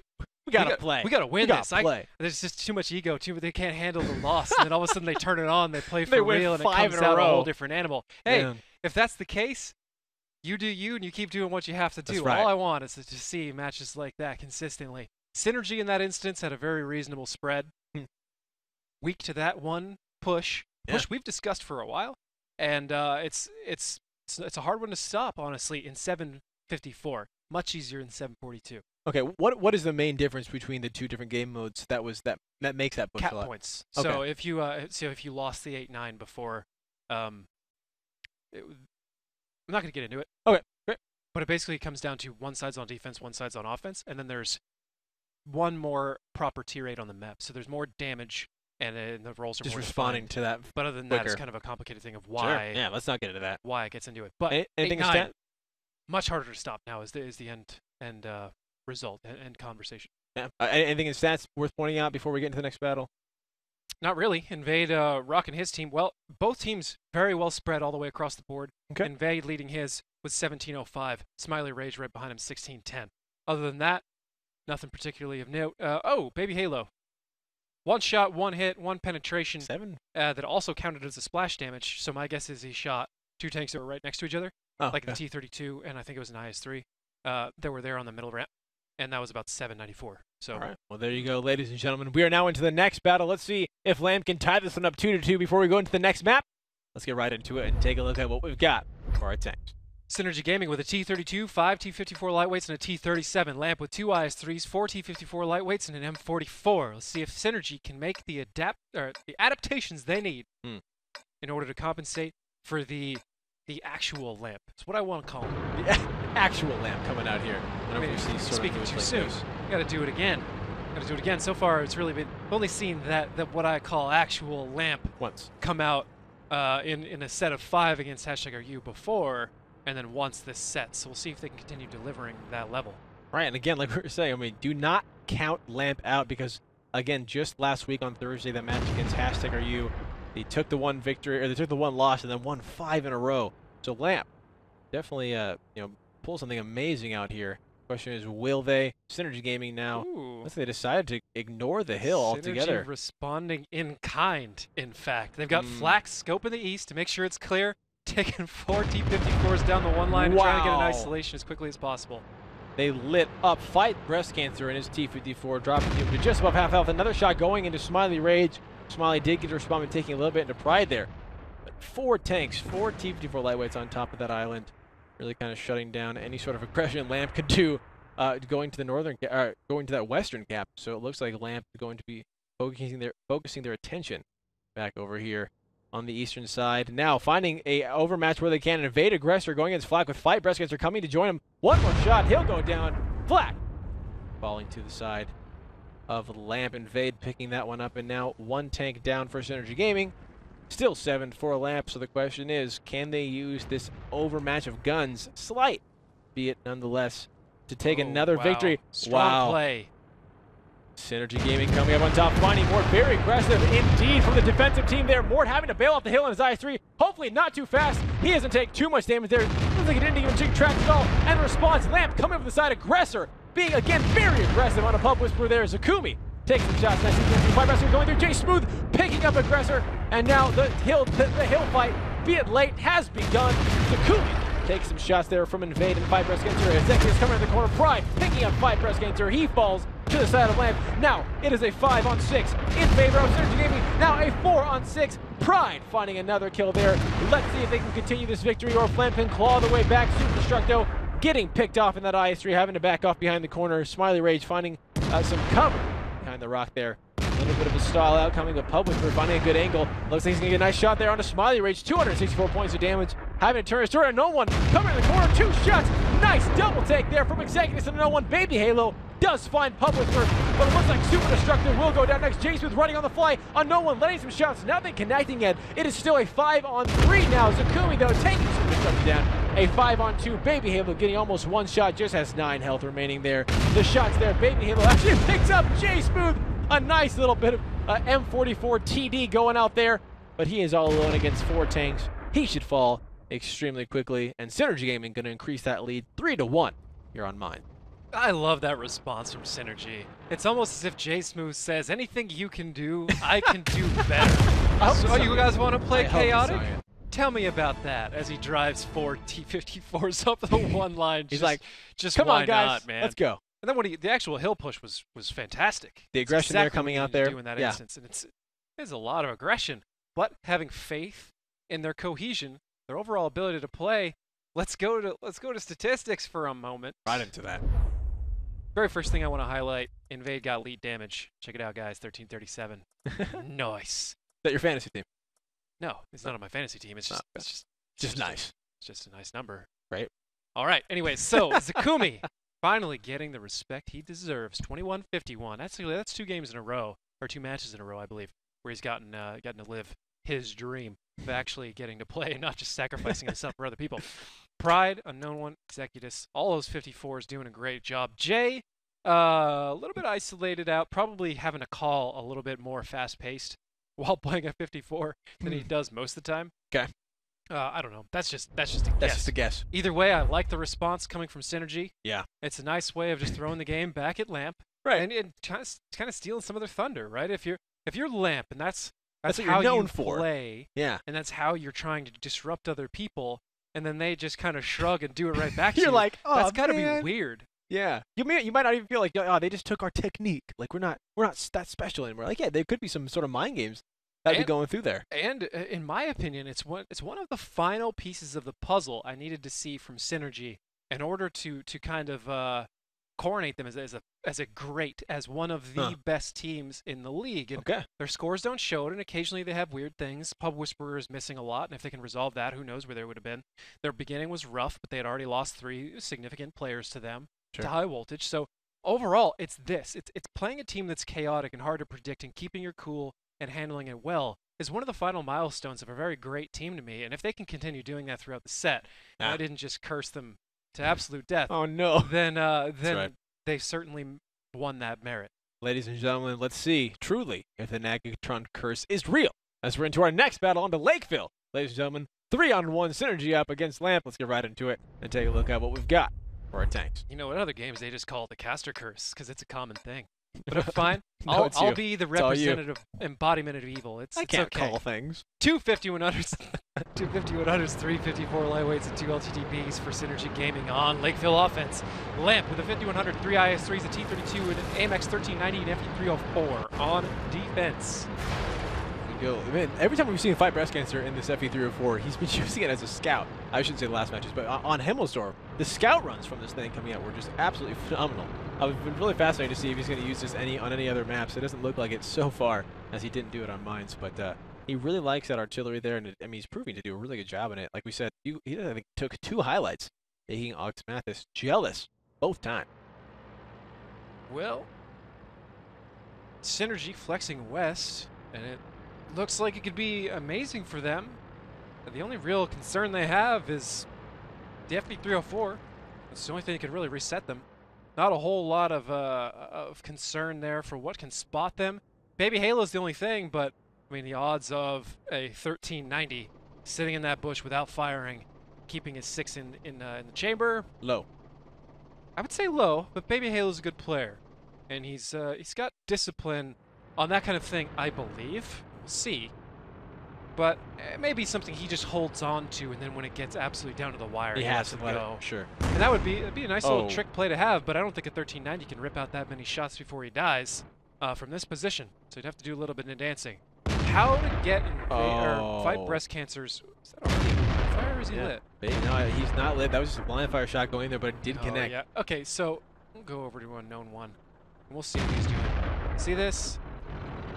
gotta play. We gotta win we this. Gotta play. There's just too much ego. They can't handle the loss. And then all of a sudden they turn it on. They play for They win real, and it 5 comes in a out a row. whole different animal. Hey, Man. if that's the case, you do you, and you keep doing what you have to do. That's right. All I want is to see matches like that consistently. Synrgy in that instance had a very reasonable spread. Weak to that one push we've discussed for a while, and it's a hard one to stop, honestly, in 754. Much easier in 742. Okay, what is the main difference between the two different game modes that makes that push Cap a lot? points. Okay. So if you lost the 8-9 before, I'm not going to get into it. Okay, great. But it basically comes down to one side's on defense, one side's on offense, and then there's one more proper tier 8 on the map. So there's more damage, and the rolls are Just more responding defined. to that. But other than that, it's quicker. kind of a complicated thing of Sure. why Yeah, let's not get into that. why it gets into it. But Anything 8-9, much harder to stop now is the end result and conversation. Yeah. Anything in stats worth pointing out before we get into the next battle? Not really. Invade, Rock and his team. Well, both teams very well spread all the way across the board. Okay. Invade leading his with 1705. Smiley Rage right behind him, 1610. Other than that, nothing particularly of note. Baby Halo. One shot, one hit, one penetration. 7. That also counted as a splash damage. So my guess is he shot 2 tanks that were right next to each other, like the T-32, and I think it was an IS-3. That were there on the middle ramp, and that was about 794. So. All right. Well, there you go, ladies and gentlemen. We are now into the next battle. Let's see if Lamb can tie this one up 2-2 before we go into the next map. Let's get right into it and take a look at what we've got for our tanks. Synrgy Gaming with a T-32, 5 T-54 lightweights, and a T-37. Lamp with 2 IS-3s, 4 T-54 lightweights, and an M44. Let's see if Synrgy can make the adaptations they need in order to compensate for the actual Lamp. It's what I want to call him. The actual Lamb coming out here. Whenever we see sort Speaking of too moves soon. like this. Got to do it again. So far, it's really been only seen that what I call actual Lamp Once. come out in a set of 5 against #RU before, and then once this set. So we'll see if they can continue delivering that level. Right, and again, like we were saying, I mean, do not count Lamp out because, again, just last week on Thursday, that match against #RU, they took the one victory, or they took the one loss, and then won 5 in a row. So Lamp definitely, pull something amazing out here. Question is, will they? Synrgy Gaming now. Ooh. They decided to ignore the hill altogether. Synrgy responding in kind, in fact. They've got flak scope in the east to make sure it's clear, taking 4 T-54s down the one line and trying to get an Wow. isolation as quickly as possible. They lit up Fight Breast Cancer in his T-54, dropping him to just above half health. Another shot going into Smiley Rage. Smiley did get a respawn, taking a little bit into pride there. But 4 tanks, 4 T-54 lightweights on top of that island, really kind of shutting down any sort of aggression Lamp could do going to the going to that western cap. So it looks like Lamp is going to be focusing their attention back over here on the eastern side. Now finding a overmatch where they can. Invade aggressor going against Flak with Fight Breast Cancer coming to join him. One more shot, he'll go down. Flak falling to the side of Lamp. Invade picking that one up, and now 1 tank down for Synrgy Gaming. Still 7 for Lamp, so the question is, can they use this overmatch of guns, slight be it nonetheless, to take another victory? Strong play. Synrgy Gaming coming up on top, finding Mort very aggressive indeed from the defensive team there. Mort having to bail off the hill in his IS-3. Hopefully not too fast. He doesn't take too much damage there. Looks like he didn't even take track at all. And the response, Lamp coming up the side, aggressor being again very aggressive on a pub whisper there. Zakumi takes some shots. Nice Fight Breast going through. J Smooth picking up aggressor. And now the hill fight, be it late, has begun. Zakumi takes some shots there from Invade and Fight Breast Cancer. Executives coming in the corner. Pride picking up Fight Breast Cancer. He falls to the side of Lamp. Now it is a 5-on-6 in favor of Synrgy Gaming. Now a 4-on-6. Pride finding another kill there. Let's see if they can continue this victory or if Lamp can claw the way back. Super Destructo getting picked off in that IS-3, having to back off behind the corner. Smiley Rage finding some cover behind the rock there. A little bit of a stall out coming with Pub Whisper, finding a good angle. Looks like he's going to get a nice shot there on a Smiley Rage. 264 points of damage. Having to turn his turret, and no one coming in the corner. 2 shots. Nice double take there from Executives and no one. Baby Halo does find Pub Whisper, but it looks like Super Destructor will go down next. J Smooth running on the fly on no one, letting some shots. Nothing connecting yet. It is still a 5-on-3 now. Zakumi, though, taking Super Destructor down. A 5-on-2. Baby Halo getting almost 1 shot, just has 9 health remaining there. The shots there. Baby Halo actually picks up J Smooth. A nice little bit of M44 TD going out there. but he is all alone against 4 tanks. He should fall extremely quickly, and Synrgy Gaming going to increase that lead 3-1 here on mine. I love that response from Synrgy. It's almost as if J Smooth says, anything you can do, I can do better. So you guys want to play chaotic? Tell me about that, as he drives 4 T-54s up the one line. He's like, just come why on, guys, not, man? let's go. And then when the actual hill push was fantastic. The It's aggression there exactly coming what out you need to there, do in that yeah. instance, and there's a lot of aggression, but having faith in their cohesion, their overall ability to play. Let's go to statistics for a moment. Right into that. Very first thing I want to highlight: Invade got elite damage. Check it out, guys. 1337. Nice. Is that your fantasy team? No, it's not on my fantasy team. It's Just nice. It's just a nice number. Right. All right. Anyways, so Zakumi finally getting the respect he deserves. 21-51. That's 2 games in a row, or 2 matches in a row, I believe, where he's gotten to live his dream of actually getting to play and not just sacrificing himself for other people. Pride, Unknown One, Executus, all those 54s doing a great job. Jay, a little bit isolated out, probably having to call a little bit more fast-paced while playing a 54 than he does most of the time. Okay. I don't know. That's just a guess. That's just a guess. Either way, I like the response coming from Synrgy. Yeah. It's a nice way of just throwing the game back at Lamp. Right. And kind of stealing some of their thunder, right? If you're Lamp, and that's what how you're known you for. play, Yeah. and that's how you're trying to disrupt other people, and then they just kind of shrug and do it right back to you. You're like, oh, that's gotta man. be weird. Yeah. You might not even feel like, oh, they just took our technique. Like we're not that special anymore. Like, yeah, there could be some sort of mind games that'd be going through there. And in my opinion, it's one of the final pieces of the puzzle I needed to see from Synrgy in order to kind of coronate them as one of the best teams in the league. And Okay. their scores don't show it, and occasionally they have weird things. Pub Whisperer is missing a lot, and if they can resolve that, who knows where they would have been. Their beginning was rough, but they had already lost 3 significant players to them, to high voltage. So overall, it's playing a team that's chaotic and hard to predict, and keeping your cool and handling it well is one of the final milestones of a very great team to me. And if they can continue doing that throughout the set, and I didn't just curse them to absolute death, Oh no. then right. they certainly won that merit. Ladies and gentlemen, let's see truly if the Nagatron curse is real. As we're into our next battle onto Lakeville. Ladies and gentlemen, 3-on-1 Synrgy up against Lamp. Let's get right into it and take a look at what we've got for our tanks. You know, in other games they just call it the caster curse because it's a common thing. But I'm fine. No, it's I'll you. be the It's all you. representative embodiment of evil. It's I can't okay. call things. 2 5100s, 2 5100s, 3 54 lightweights, and 2 LTTBs for Synrgy Gaming on Lakeville offense. Lamp with a 5100, 3 IS3s, a T32, and an AMX 1390, and FE304 on defense. Man, every time we've seen Fight Breast Cancer in this FE304, he's been using it as a scout. I shouldn't say the last matches, but on Himmelsdorf, the scout runs from this thing coming out were just absolutely phenomenal. I've been really fascinated to see if he's going to use this on any other maps. It doesn't look like it so far, as he didn't do it on Mines, but he really likes that artillery there, and he's proving to do a really good job in it. Like we said, he I think took 2 highlights, making Ox Mathis jealous both times. Well, Synrgy flexing west, and it looks like it could be amazing for them. But the only real concern they have is the FB304. It's the only thing that could really reset them. Not a whole lot of concern there for what can spot them. Baby Halo's the only thing, but I mean the odds of a 1390 sitting in that bush without firing, keeping his 6 in the chamber, Low. I would say low, but Baby Halo's a good player, and he's got discipline on that kind of thing, I believe. We'll see. But it may be something he just holds on to, and then when it gets absolutely down to the wire, He has to let go. it. Sure. And that would be a nice little Oh. trick play to have, but I don't think a 1390 can rip out that many shots before he dies from this position. So he'd have to do a little bit of dancing. How to get or fight breast cancers? Is that already on fire, or is he lit? No, he's not lit. That was just a blind fire shot going there, but it did Oh, connect. yeah. Okay, so we'll go over to Unknown One, and we'll see what he's doing. See this?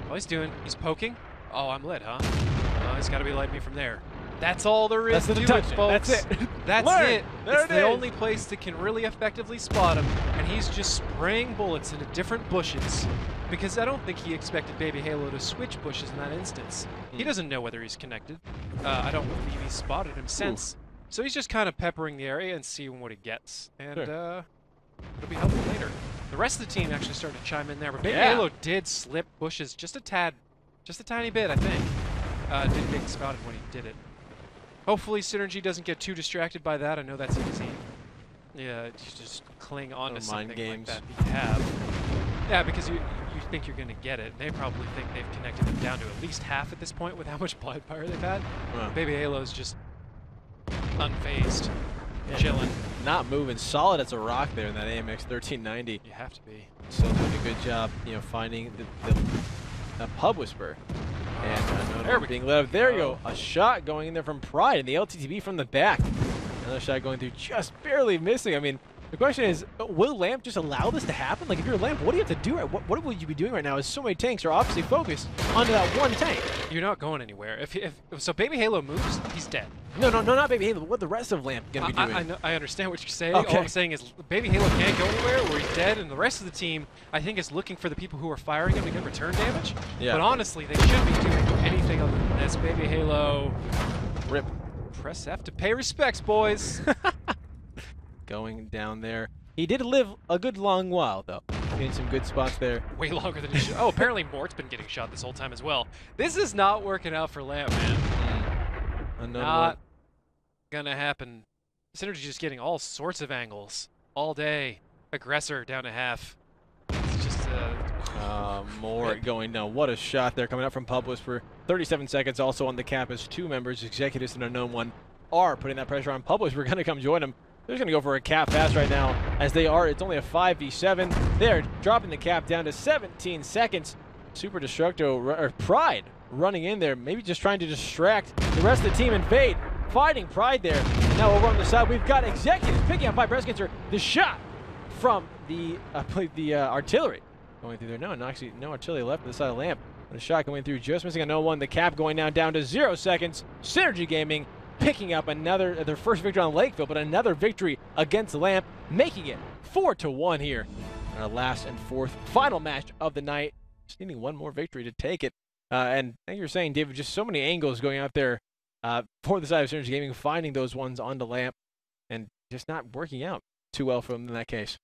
All he's doing, he's poking. Oh, I'm lit, huh? Oh, he's got to be lighting me from there. That's all there is That's to the it, touch. folks. That's it. That's Learn. it. There It's it the is. only place that can really effectively spot him, and he's just spraying bullets into different bushes. Because I don't think he expected Baby Halo to switch bushes in that instance. He doesn't know whether he's connected. I don't believe he's spotted him since. So he's just kind of peppering the area and seeing what he gets. And it'll be helpful later. The rest of the team actually started to chime in there, but Baby Halo did slip bushes just a tad, just a tiny bit, I think. Didn't get spotted when he did it. Hopefully Synrgy doesn't get too distracted by that. I know that's easy. Yeah, you just cling on to something like that you have. Yeah, because you think you're going to get it. They probably think they've connected it down to at least half at this point with how much blind fire they've had. Baby Halo's just unfazed, chilling. Not moving. Solid as a rock there in that AMX 1390. You have to be. So doing a good job, finding the Pub Whisper. And there we being lit up. There you go. A shot going in there from Pride, and the LTTB from the back. Another shot going through, just barely missing. I mean, the question is, will Lamp just allow this to happen? Like, if you're Lamp, what do you have to do? What will you be doing right now? As so many tanks are obviously focused onto that one tank. You're not going anywhere. So Baby Halo moves, he's dead. No, not Baby Halo. But what the rest of Lamp gonna be doing? I understand what you're saying. Okay. All I'm saying is Baby Halo can't go anywhere, or he's dead, and the rest of the team, I think, is looking for the people who are firing him to get return damage. Yeah. But honestly, they shouldn't be doing anything other than this. Baby Halo, Rip. press F to pay respects, boys. Going down there. He did live a good long while, though. Getting some good spots there. Way longer than he should. Oh, apparently Mort's been getting shot this whole time as well. This is not working out for Lamp, man. Not gonna happen. Synrgy just getting all sorts of angles all day. Aggressor down to half. It's just more going down. What a shot there coming up from Pub Whisper. 37 seconds also on the cap as two members, Executus and Unknown One, are putting that pressure on Pub Whisper. We're going to come join them. They're just going to go for a cap fast right now as they are. It's only a 5v7. They're dropping the cap down to 17 seconds. Super Destructo, or Pride, running in there, maybe just trying to distract the rest of the team and Fade. Fighting Pride there. And now over on the side, we've got Executus picking up by breast cancer. The shot from the artillery going through there. No, actually, no artillery left on the side of Lamp. And a shot going through, just missing a no one. The cap going down to 0 seconds. Synrgy Gaming picking up their first victory on Lakeville, but another victory against Lamp, making it 4-1 here in our last and final match of the night. Just needing one more victory to take it. And like you were saying, David, just so many angles going out there for the side of Synrgy Gaming, finding those ones onto Lamp, and just not working out too well for them in that case.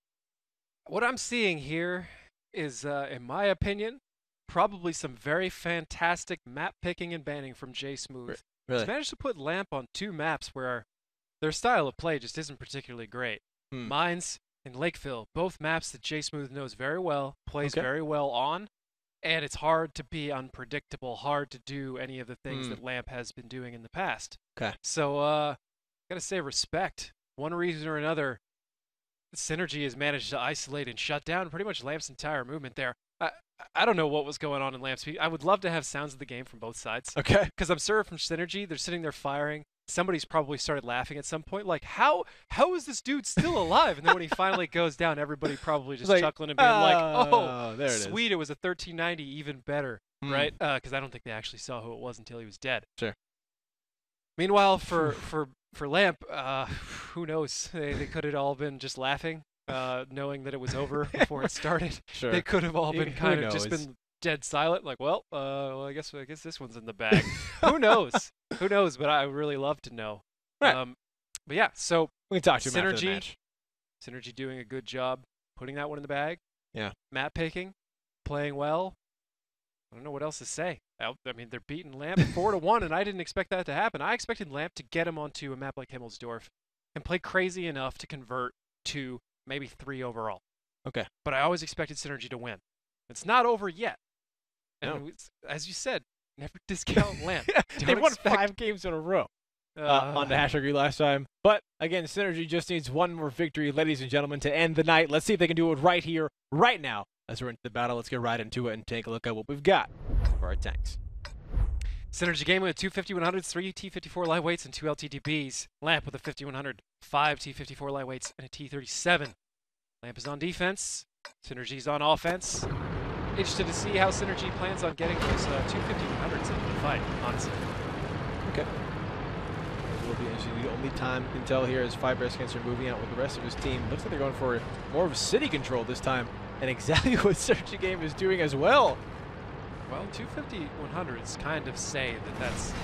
What I'm seeing here is, in my opinion, probably some very fantastic map picking and banning from J Smooth. Really? He's managed to put Lamp on 2 maps where their style of play just isn't particularly great. Mines and Lakeville, both maps that J Smooth knows very well, plays very well on, and it's hard to be unpredictable, hard to do any of the things that Lamp has been doing in the past. Okay. So, gotta say respect. One reason or another, Synrgy has managed to isolate and shut down pretty much Lamp's entire movement there. I don't know what was going on in Lamp's feet. I would love to have sounds of the game from both sides. Okay. Because I'm sure from Synrgy, they're sitting there firing. Somebody's probably started laughing at some point, like, how is this dude still alive? And then when he finally goes down, everybody probably just chuckling and being like, oh, there it sweet, it was a 1390, even better, right? Because I don't think they actually saw who it was until he was dead. Sure. Meanwhile, for Lamp, who knows? They could have all been just laughing, knowing that it was over before it started. Sure. They could have all been kind of just been dead silent, like, well, I guess this one's in the bag. Who knows? Who knows? But I would really love to know. Right. But yeah, so we can talk to him after the Synrgy, match. Synrgy doing a good job putting that one in the bag. Yeah. Map picking, playing well. I don't know what else to say. I mean, they're beating Lamp 4-1, and I didn't expect that to happen. I expected Lamp to get him onto a map like Himmelsdorf and play crazy enough to convert to maybe 3 overall. Okay. But I always expected Synrgy to win. It's not over yet. And No. as you said, never discount Lamp. They won 5 games in a row on the #agree last time. But again, Synrgy just needs one more victory, ladies and gentlemen, to end the night. Let's see if they can do it right here, right now. As we're into the battle, let's get right into it and take a look at what we've got for our tanks. Synrgy Gaming with 2 5100s, 3 T54 lightweights, and 2 LTDBs. Lamp with a 5100, 5 T54 lightweights, and a T37. Lamp is on defense. Synrgy's on offense. Interested to see how Synrgy plans on getting those 2 5100s into the fight, honestly. Okay. It will be interesting. The only time you can tell here is Breast Cancer moving out with the rest of his team. Looks like they're going for more of a city control this time, and exactly what Synrgy Game is doing as well. Well, 2 5100s kind of say that that's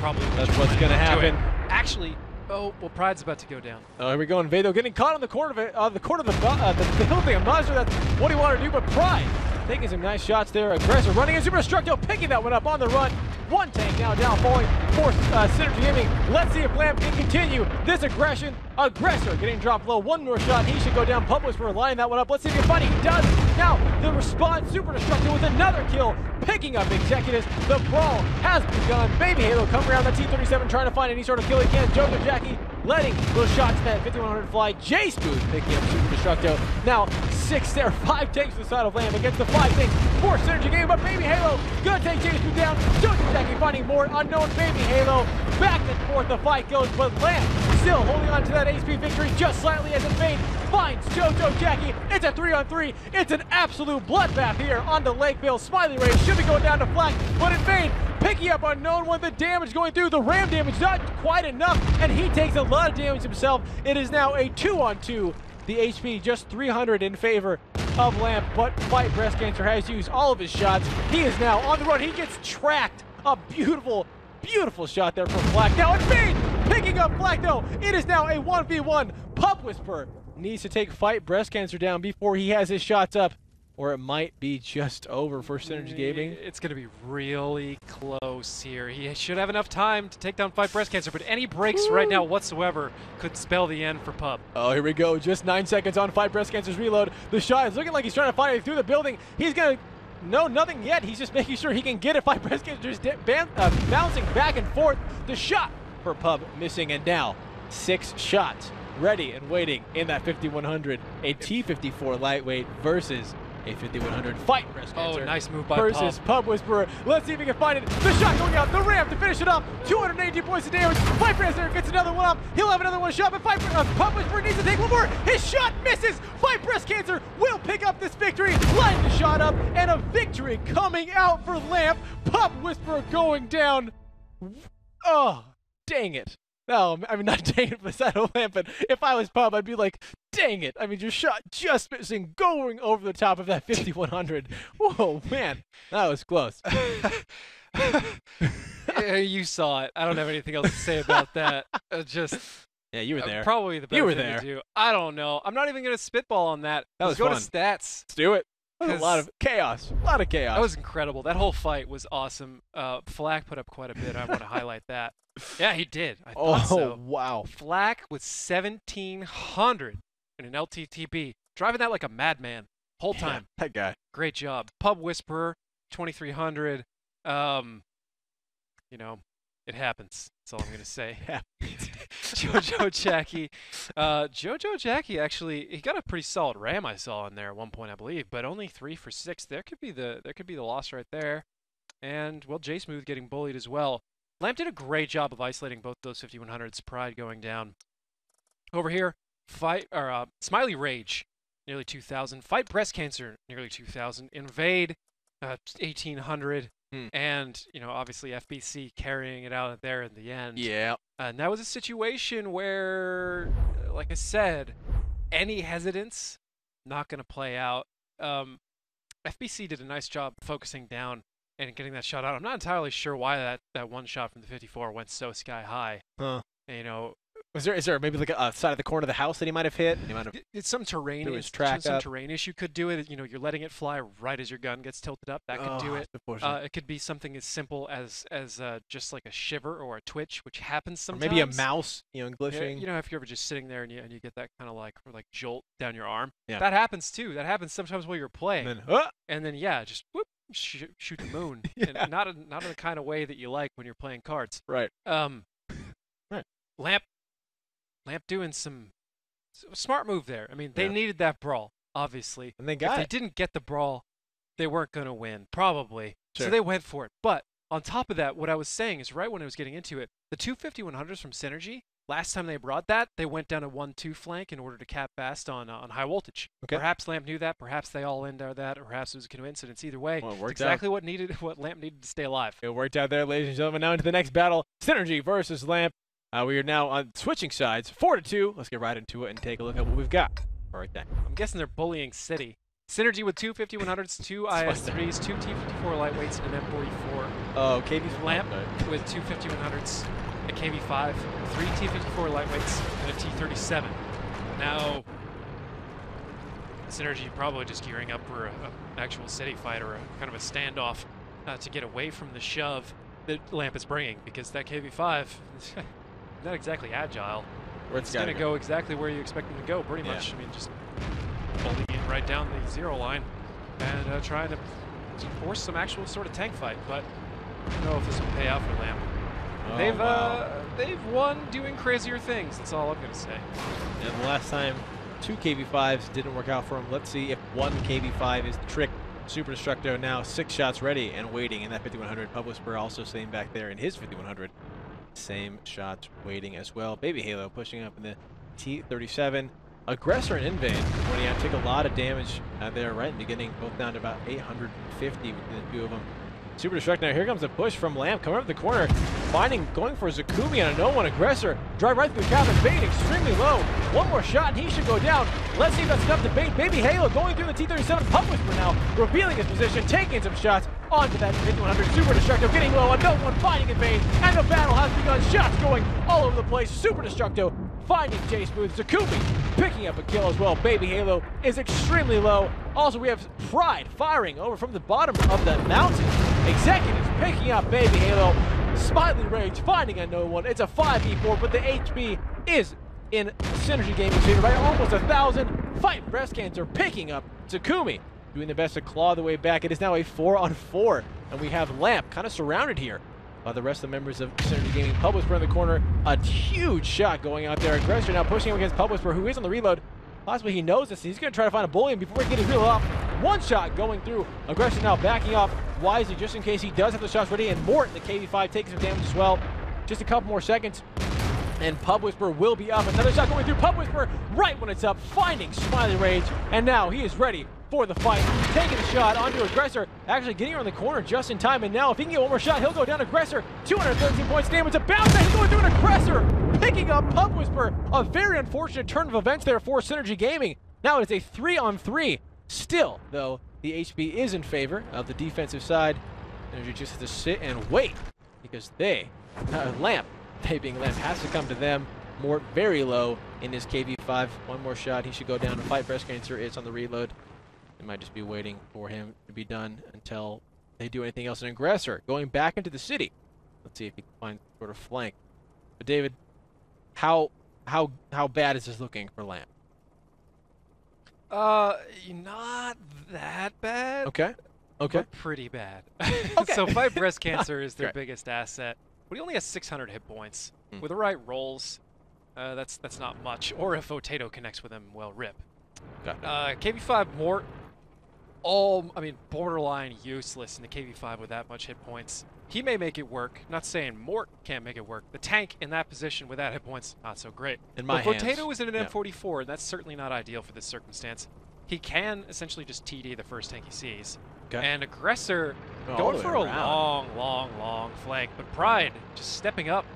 probably That's what's going to happen. Actually, oh, well, Pride's about to go down. Oh, here we go. Invado getting caught on the corner of it, the corner of the building. I'm not sure that's what he wanted to do, but Pride taking some nice shots there. Aggressor running in. Super Destructo picking that one up on the run. One tank now down, falling for Synrgy Gaming. Let's see if Lamp can continue this aggression. Aggressor getting dropped low. One more shot. He should go down. Pub Whisperer lining that one up. Let's see if he can find it. He does. Now the response. Super Destructo with another kill. Picking up Executives. The brawl has begun. Baby Halo coming around that T-37 trying to find any sort of kill he can. Jojo Jackie letting those shots at that 5100 fly. J Smooth picking up Super Destructo. Now 6 there. 5 tanks to the side of Lamb against the 5 tanks for Synrgy Gaming. But Baby Halo gonna take J Smooth down. Jojo Jackie finding more unknown Baby Halo. Back and forth the fight goes, but Lamb still holding on to that HP victory just slightly as Invade finds Jojo Jackie. It's a 3-on-3. It's an absolute bloodbath here on the Lakeville. Smiley Ray should be going down to Flak, but Invade picking up unknown one. The damage going through. The ram damage not quite enough, and he takes a lot of damage himself. It is now a 2-on-2. The HP just 300 in favor of Lamp, but Fight Breast Cancer has used all of his shots. He is now on the run. He gets tracked. A beautiful, beautiful shot there from Flak. Now Invade picking up Flak though. It is now a 1v1. Pub Whisperer needs to take Fight Breast Cancer down before he has his shots up, or it might be just over for Synrgy Gaming. It's going to be really close here. He should have enough time to take down Fight Breast Cancer, but any breaks right now whatsoever could spell the end for Pub. Oh, here we go. Just 9 seconds on Fight Breast Cancer's reload. The shot is looking like he's trying to find it through the building. He's going to... No, nothing yet. He's just making sure he can get it. Fight Breast Cancer just bouncing back and forth. The shot for Pub missing, and now 6 shots ready and waiting in that 5100. A T-54 lightweight versus a 5100 Fight Breast Cancer. Oh, nice move by versus Pub Whisperer. Let's see if he can find it. The shot going out, the ramp to finish it off. 280 points of damage. Fight Breast Cancer gets another one up. He'll have another one shot, but Pub Whisperer needs to take one more. His shot misses. Fight Breast Cancer will pick up this victory. Line the shot up, and a victory coming out for Lamp. Pub Whisperer going down. Oh, dang it. No, I mean, not dang it beside a Lamp, but if I was Pub, I'd be like, dang it. I mean, your shot just missing, going over the top of that 5100. Whoa, man, that was close. Yeah, you saw it. I don't have anything else to say about that. Yeah, you were there. Probably the better thing to do. I don't know. I'm not even going to spitball on that. That was go fun. to stats. Let's do it. That was a lot of chaos. A lot of chaos. That was incredible. That whole fight was awesome. Flak put up quite a bit. I want to highlight that. Yeah, he did. I thought so. Wow. Flak with 1,700 in an LTTB. Driving that like a madman. Whole time. Yeah, that guy. Great job. Pub Whisperer, 2,300. You know, it happens. That's all I'm going to say. Jojo Jackie. Jojo Jackie, actually, he got a pretty solid ram I saw in there at one point, I believe, but only 3 for 6. There could be the loss right there. And, well, J Smooth getting bullied as well. Lamp did a great job of isolating both those 5100s. Pride going down. Over here, Smiley Rage, nearly 2,000. Fight Breast Cancer, nearly 2,000. Invade, 1,800. And, you know, obviously FBC carrying it out there in the end. Yeah. And that was a situation where, like I said, any hesitance, not going to play out. FBC did a nice job focusing down and getting that shot out. I'm not entirely sure why that one shot from the 54 went so sky high. Huh. And, you know, is there maybe like a side of the corner of the house that he might have hit? He might have it's some terrain. Some terrain issue could do it. You know, you're letting it fly right as your gun gets tilted up. That could do it. It could be something as simple as just like a shiver or a twitch, which happens sometimes. Or maybe a mouse, you know, glitching. Yeah, you know, if you're ever just sitting there and you get that kind of like jolt down your arm. Yeah. That happens too. That happens sometimes while you're playing. And then yeah, just whoop, shoot the moon. Yeah. And not in the kind of way that you like when you're playing cards. Right. Right. Lamp doing some smart move there. I mean, they needed that brawl, obviously. And they got it. If they didn't get the brawl, they weren't going to win, probably. Sure. So they went for it. But on top of that, what I was saying is right when I was getting into it, the two 5100s from Synrgy, last time they brought that, they went down a 1-2 flank in order to cap fast on high voltage. Okay. Perhaps Lamp knew that. Perhaps they all ended that. Or perhaps it was a coincidence. Either way, well, it worked exactly what Lamp needed to stay alive. It worked out there, ladies and gentlemen. Now into the next battle, Synrgy versus Lamp. We are now on switching sides, 4-2. Let's get right into it and take a look at what we've got. All right, then. I'm guessing they're bullying City. Synrgy with two 5100s, two IS-3s, two T-54 lightweights, and an M44. Oh, KV Lamp with two 5100s, a KV-5, three T-54 lightweights, and a T-37. Now, Synrgy probably just gearing up for an actual city fight or a kind of a standoff to get away from the shove that Lamp is bringing, because that KV5 is not exactly agile. It's going to go exactly where you expect him to go, pretty much. I mean, just holding in right down the 0 line and trying to force some actual sort of tank fight, but I don't know if this will pay out for Lamp. They've won doing crazier things. That's all I'm going to say. And the last time 2 KV5s didn't work out for him. Let's see if 1 KV5 is the trick. Super Destructo now 6 shots ready and waiting in that 5100. Pub Whisperer also staying back there in his 5100. Same shots waiting as well. Baby Halo pushing up in the T37. Aggressor and Invade pointing out take a lot of damage there right in the beginning, both down to about 850 between the 2 of them. Super Destruct now. Here comes the push from Lamp coming up the corner, going for Zakumi on a no-one Aggressor. Drive right through the cabin, bait extremely low. One more shot and he should go down. Let's see if that's enough to bait. Baby Halo going through the T37. Pub Whisper now revealing his position, taking some shots onto that 5100. Super Destructo getting low on no one, finding in vain, and the battle has begun. Shots going all over the place. Super Destructo finding J Smooth. Zakumi picking up a kill as well. Baby Halo is extremely low. Also, we have Pride firing over from the bottom of the mountain. Executives picking up Baby Halo. Smiley Rage finding a no one. It's a 5v4, but the HP is in Synrgy Gaming's favor by almost 1,000. Fight Breast Cancer picking up Zakumi, doing the best to claw the way back. It is now a 4-on-4, and we have Lamp kind of surrounded here by the rest of the members of Synrgy Gaming. Pub Whisperer in the corner, a huge shot going out there. Aggressor now pushing him against Pub Whisperer, who is on the reload. Possibly he knows this, and he's going to try to find a bullion before he gets his reload off. One shot going through. Aggressor now backing off wisely just in case he does have the shots ready, and Mort, the KV5, taking some damage as well. Just a couple more seconds, and Pub Whisperer will be up. Another shot going through. Pub Whisperer right when it's up, finding Smiley Rage, and now he is ready for the fight. Taking a shot onto Aggressor, actually getting around the corner just in time, and now if he can get one more shot, he'll go down. Aggressor, 213 points damage, a bounce, and he's going through an Aggressor, picking up Pub Whisperer. A very unfortunate turn of events there for Synrgy Gaming. Now it is a 3-on-3. Still, though, the HP is in favor of the defensive side. Synrgy just has to sit and wait, because Lamp, they being Lamp, has to come to them. Mort very low in his KV5. One more shot, he should go down and fight Breast Cancer. It's on the reload. They might just be waiting for him to be done until they do anything else. An Aggressor going back into the city. Let's see if he can find sort of flank. But David, how bad is this looking for Lamp? Not that bad. Okay. Okay. But pretty bad. Okay. So Fight Breast Cancer is their Right. biggest asset, but he only has 600 hit points. With the right rolls, that's not much. Or if Otato connects with him, well, rip. KV5 Mort, borderline useless in the KV5 with that much hit points. He may make it work. Not saying Mort can't make it work. The tank in that position without hit points, not so great. In my but hands. Potato is in an Yeah. M44, and that's certainly not ideal for this circumstance. He can essentially just TD the first tank he sees. Okay. And Aggressor All going the for way a around. long flank. But Pride just stepping up.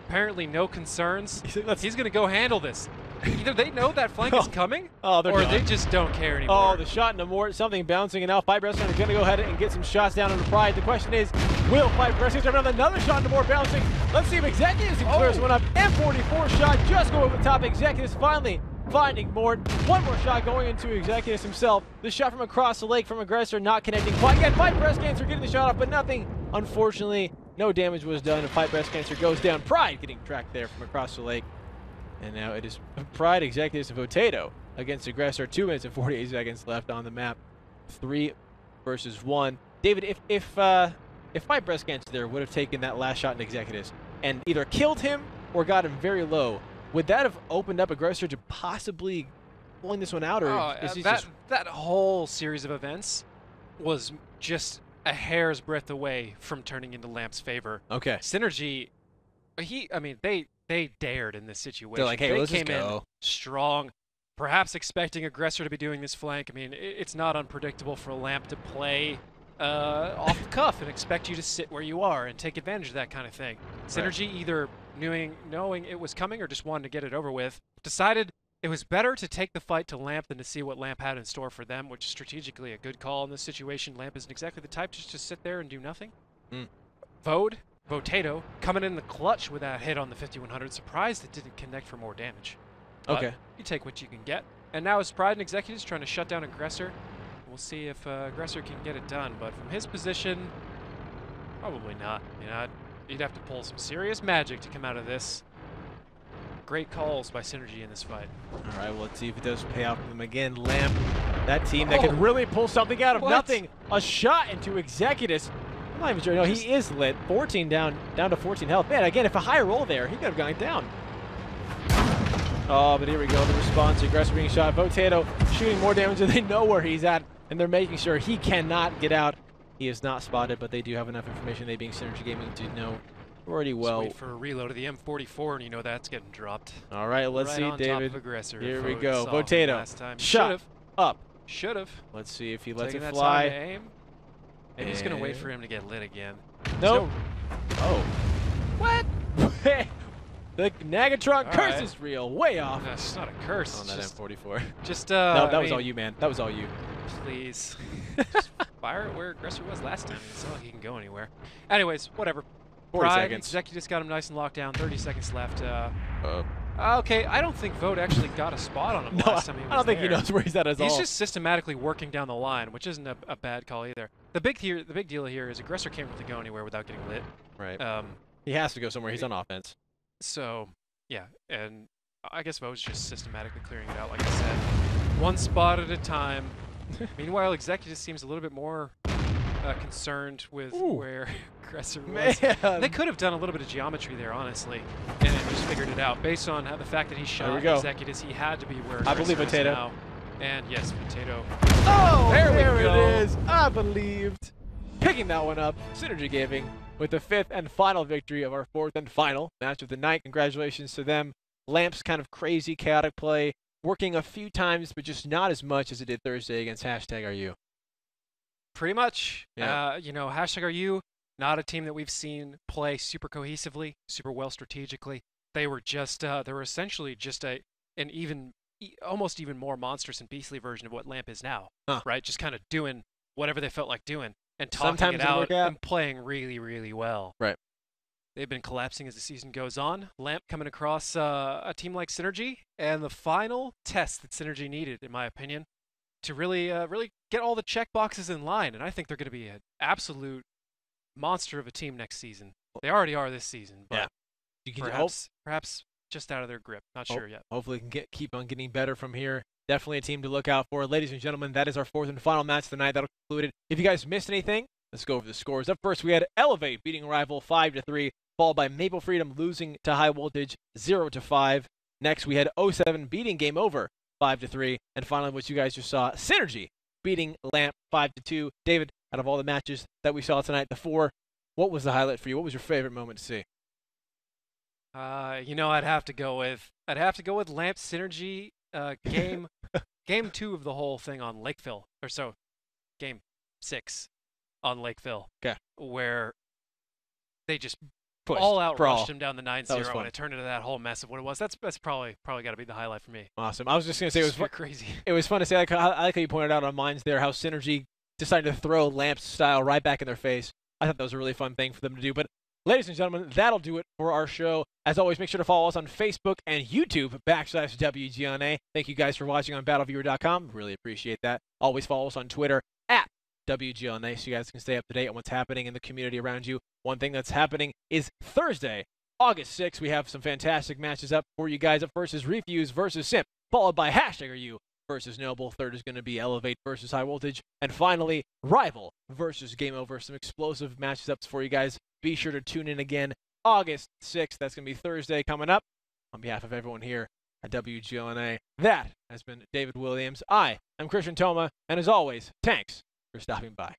Apparently no concerns. You think that's- He's going to go handle this. Either they know that flank is coming, Oh, they're or done. they just don't care anymore. Oh, the shot into Mort, something bouncing, and now Fight Breast Cancer is going to go ahead and get some shots down into Pride. The question is, will Fight Breast Cancer have another shot into Mort bouncing? Let's see if Executives can clear this one up. M44 shot just going over the top. Executives finally finding Mort. One more shot going into Executives himself. The shot from across the lake from Aggressor not connecting quite yet. Fight Breast Cancer getting the shot off, but nothing. Unfortunately, no damage was done, and Fight Breast Cancer goes down. Pride getting tracked there from across the lake. And now it is Pride, Executives, and Potato against Aggressor. 2 minutes and 48 seconds left on the map. 3 versus 1. David, if Fight Breast Cancer there would have taken that last shot in Executives and either killed him or got him very low, would that have opened up Aggressor to possibly pulling this one out, or is he just... that whole series of events was just a hair's breadth away from turning into Lamp's favor. Okay. Synrgy, they dared in this situation. They're like, hey, they let's just came in go. strong, perhaps expecting Aggressor to be doing this flank. I mean, it's not unpredictable for Lamp to play off the cuff and expect you to sit where you are and take advantage of that kind of thing. Synrgy either knowing it was coming or just wanted to get it over with, decided it was better to take the fight to Lamp than to see what Lamp had in store for them, which is strategically a good call in this situation. Lamp isn't exactly the type to just sit there and do nothing. Votato coming in the clutch with that hit on the 5100. Surprised it didn't connect for more damage. But Okay. you take what you can get. And now it's Pride and Executives trying to shut down Aggressor. We'll see if Aggressor can get it done, but from his position, probably not. You know, you'd have to pull some serious magic to come out of this. Great calls by Synrgy in this fight. All right, well, let's see if it does pay off for them again. Lamp, that team that could really pull something out of nothing. A shot into Executives. I'm not even sure. No, he is lit. 14 down to 14 health. Man, again, if a high roll there, he could have gone down. Oh, but here we go. The response. Aggressor being shot. Potato shooting more damage than they know where he's at, and they're making sure he cannot get out. He is not spotted, but they do have enough information, they being Synrgy Gaming, to know already well. Just wait for a reload of the M44, and you know that's getting dropped. All right, let's see, on David. Top of Aggressor. Here we go. Potato. Shot up. Should've. Let's see if he lets it Taking that fly. time to aim. And he's gonna wait for him to get lit again. Nope. Oh. What? The Nagatron curse is real. Way off. No, it's not a curse. On that M44. Just no, that was all you, man. That was all you. Please. Just fire it where Aggressor was last time. It's not like he can go anywhere. Anyways, whatever. 40 Pride, seconds. Executives got him nice and locked down. 30 seconds left. Okay, I don't think Vote actually got a spot on him last time he was I don't think he there. knows where he's at at all. He's just systematically working down the line, which isn't a bad call either. The big deal here is Aggressor can't really go anywhere without getting lit. Right. He has to go somewhere. He's on offense. So, yeah, and I guess Vote's just systematically clearing it out, like I said. One spot at a time. Meanwhile, Executive seems a little bit more concerned with where Aggressor was. Man. They could have done a little bit of geometry there, honestly, and just figured it out. Based on the fact that he shot Executives, he had to be where Aggressor I believe Potato. is now. And yes, Potato. Oh, there we go. it is. I believed. Picking that one up. Synrgy Gaming with the 5th and final victory of our 4th and final match of the night. Congratulations to them. Lamp's kind of crazy, chaotic play, working a few times, but just not as much as it did Thursday against #RU. Pretty much. Yeah. You know, #RU, not a team that we've seen play super cohesively, super well strategically. They were just, they were essentially just an almost even more monstrous and beastly version of what Lamp is now, right? Just kind of doing whatever they felt like doing and talking it out and playing really, really well. Right. They've been collapsing as the season goes on. Lamp coming across a team like Synrgy, and the final test that Synrgy needed, in my opinion, to really get all the check boxes in line. And I think they're going to be an absolute monster of a team next season. They already are this season, but you can perhaps just out of their grip. Not sure yet. Hopefully can keep on getting better from here. Definitely a team to look out for. Ladies and gentlemen, that is our 4th and final match of the night. That'll conclude it. If you guys missed anything, let's go over the scores. Up first, we had Elevate beating Rival 5-3, followed by Maple Freedom losing to High Voltage 0-5. Next, we had Wk7 beating Game Over 5-3. And finally, what you guys just saw, Synrgy beating Lamp 5-2. David, out of all the matches that we saw tonight, the 4, what was the highlight for you? What was your favorite moment to see? You know, I'd have to go with Lamp Synrgy game 2 of the whole thing on Lakeville, or so game 6 on Lakeville. Okay. Where they just Pushed, all out brawl. rushed him down the 9-0 and it turned into that whole mess of what it was. That's probably got to be the highlight for me. Awesome. I was just gonna say it was crazy. It was fun to say. I like how you pointed out on mines there how Synrgy decided to throw Lamp's style right back in their face. I thought that was a really fun thing for them to do. But ladies and gentlemen, that'll do it for our show. As always, make sure to follow us on Facebook and YouTube /WGLNA. Thank you guys for watching on BattleViewer.com. Really appreciate that. Always follow us on Twitter @WGLNA so you guys can stay up to date on what's happening in the community around you. One thing that's happening is Thursday, August 6th, we have some fantastic matches up for you guys. Up first is Refuse versus Simp, followed by #RU versus Noble. Third is going to be Elevate versus High Voltage. And finally, Rival versus Game Over. Some explosive matches up for you guys. Be sure to tune in again August 6th. That's going to be Thursday coming up. On behalf of everyone here at WGLNA, that has been David Williams. I am Christian Toma. And as always, thanks for stopping by.